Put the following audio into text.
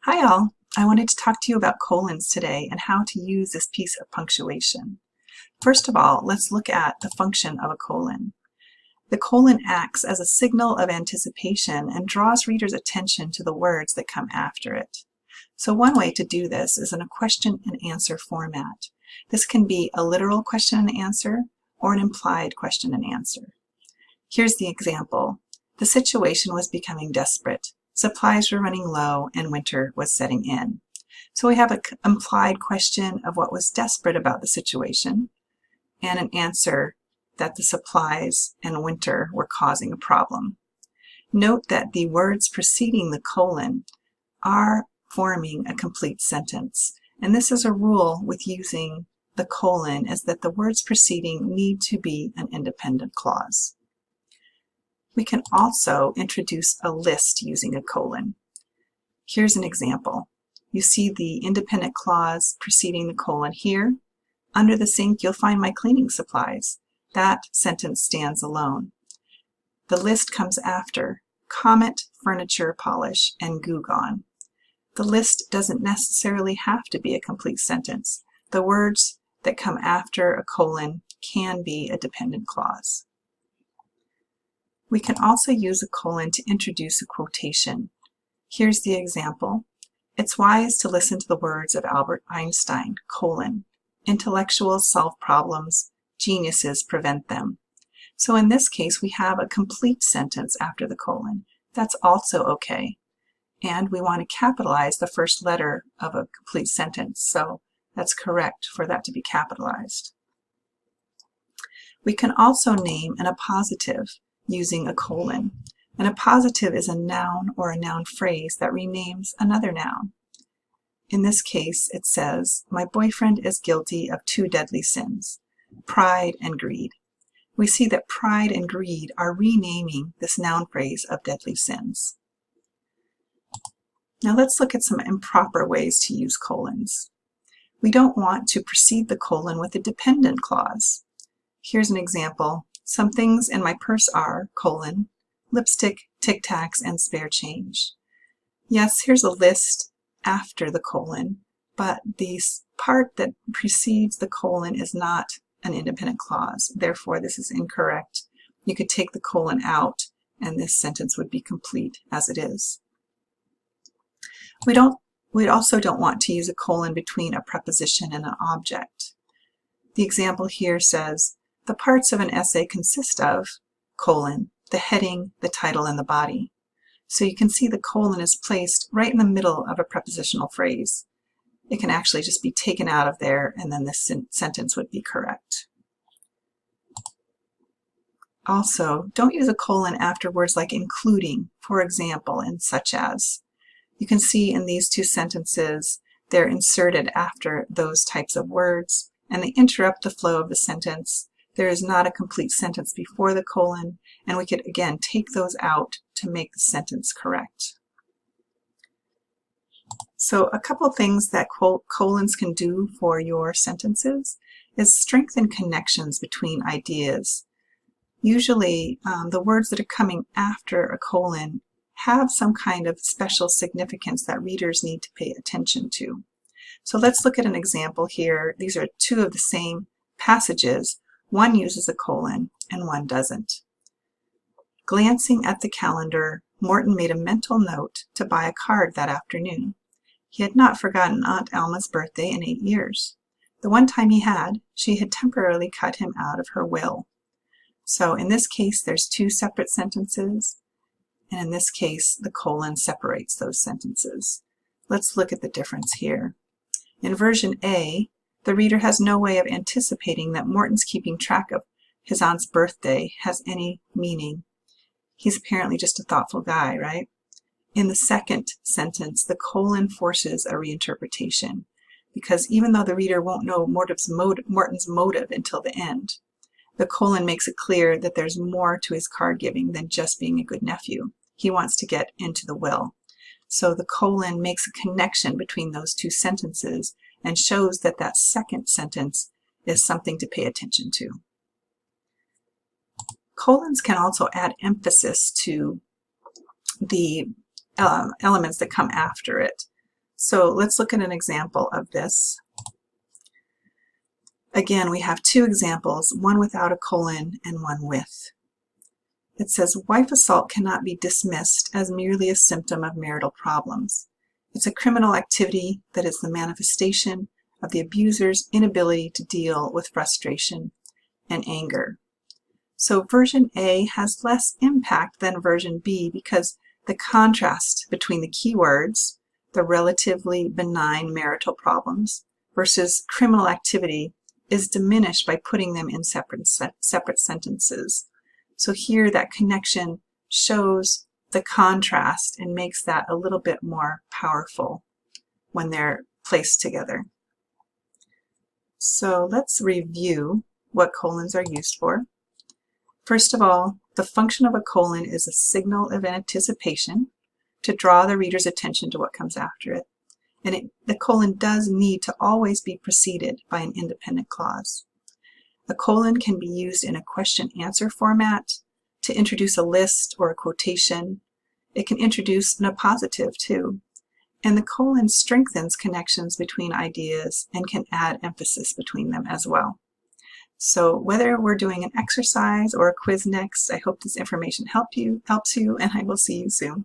Hi all, I wanted to talk to you about colons today and how to use this piece of punctuation. First of all, let's look at the function of a colon. The colon acts as a signal of anticipation and draws readers' attention to the words that come after it. So one way to do this is in a question and answer format. This can be a literal question and answer or an implied question and answer. Here's the example. The situation was becoming desperate. Supplies were running low and winter was setting in. So we have an implied question of what was desperate about the situation and an answer that the supplies and winter were causing a problem. Note that the words preceding the colon are forming a complete sentence. And this is a rule with using the colon, is that the words preceding need to be an independent clause. We can also introduce a list using a colon. Here's an example. You see the independent clause preceding the colon here. Under the sink, you'll find my cleaning supplies. That sentence stands alone. The list comes after Comet, furniture polish, and Goo Gone. The list doesn't necessarily have to be a complete sentence. The words that come after a colon can be a dependent clause. We can also use a colon to introduce a quotation. Here's the example. It's wise to listen to the words of Albert Einstein, colon. Intellectuals solve problems, geniuses prevent them. So in this case, we have a complete sentence after the colon. That's also okay. And we want to capitalize the first letter of a complete sentence, so that's correct for that to be capitalized. We can also name an appositive using a colon. An appositive is a noun or a noun phrase that renames another noun. In this case, it says, my boyfriend is guilty of two deadly sins, pride and greed. We see that pride and greed are renaming this noun phrase of deadly sins. Now let's look at some improper ways to use colons. We don't want to precede the colon with a dependent clause. Here's an example. Some things in my purse are, colon, lipstick, Tic Tacs, and spare change. Yes, here's a list after the colon, but the part that precedes the colon is not an independent clause. Therefore, this is incorrect. You could take the colon out, and this sentence would be complete as it is. We also don't want to use a colon between a preposition and an object. The example here says, the parts of an essay consist of, colon, the heading, the title, and the body. So you can see the colon is placed right in the middle of a prepositional phrase. It can actually just be taken out of there, and then this sentence would be correct. Also, don't use a colon after words like including, for example, and such as. You can see in these two sentences, they're inserted after those types of words, and they interrupt the flow of the sentence. There is not a complete sentence before the colon, and we could, again, take those out to make the sentence correct. So a couple things that colons can do for your sentences is strengthen connections between ideas. Usually, the words that are coming after a colon have some kind of special significance that readers need to pay attention to. So let's look at an example here. These are two of the same passages. One uses a colon and one doesn't. Glancing at the calendar, Morton made a mental note to buy a card that afternoon. He had not forgotten Aunt Alma's birthday in 8 years. The one time he had, she had temporarily cut him out of her will. So in this case, there's two separate sentences, and in this case, the colon separates those sentences. Let's look at the difference here. In version A, the reader has no way of anticipating that Morton's keeping track of his aunt's birthday has any meaning. He's apparently just a thoughtful guy, right? In the second sentence, the colon forces a reinterpretation, because even though the reader won't know Morton's motive until the end, the colon makes it clear that there's more to his card giving than just being a good nephew. He wants to get into the will. So the colon makes a connection between those two sentences and shows that that second sentence is something to pay attention to. Colons can also add emphasis to the elements that come after it. So let's look at an example of this. Again, we have two examples, one without a colon and one with. It says, wife assault cannot be dismissed as merely a symptom of marital problems. It's a criminal activity that is the manifestation of the abuser's inability to deal with frustration and anger. So version A has less impact than version B because the contrast between the keywords, the relatively benign marital problems, versus criminal activity is diminished by putting them in separate sentences. So here that connection shows the contrast and makes that a little bit more powerful when they're placed together. So let's review what colons are used for. First of all, the function of a colon is a signal of anticipation to draw the reader's attention to what comes after it. And the colon does need to always be preceded by an independent clause. A colon can be used in a question-answer format to introduce a list or a quotation. It can introduce an appositive too. And the colon strengthens connections between ideas and can add emphasis between them as well. So whether we're doing an exercise or a quiz next, I hope this information helps you, and I will see you soon.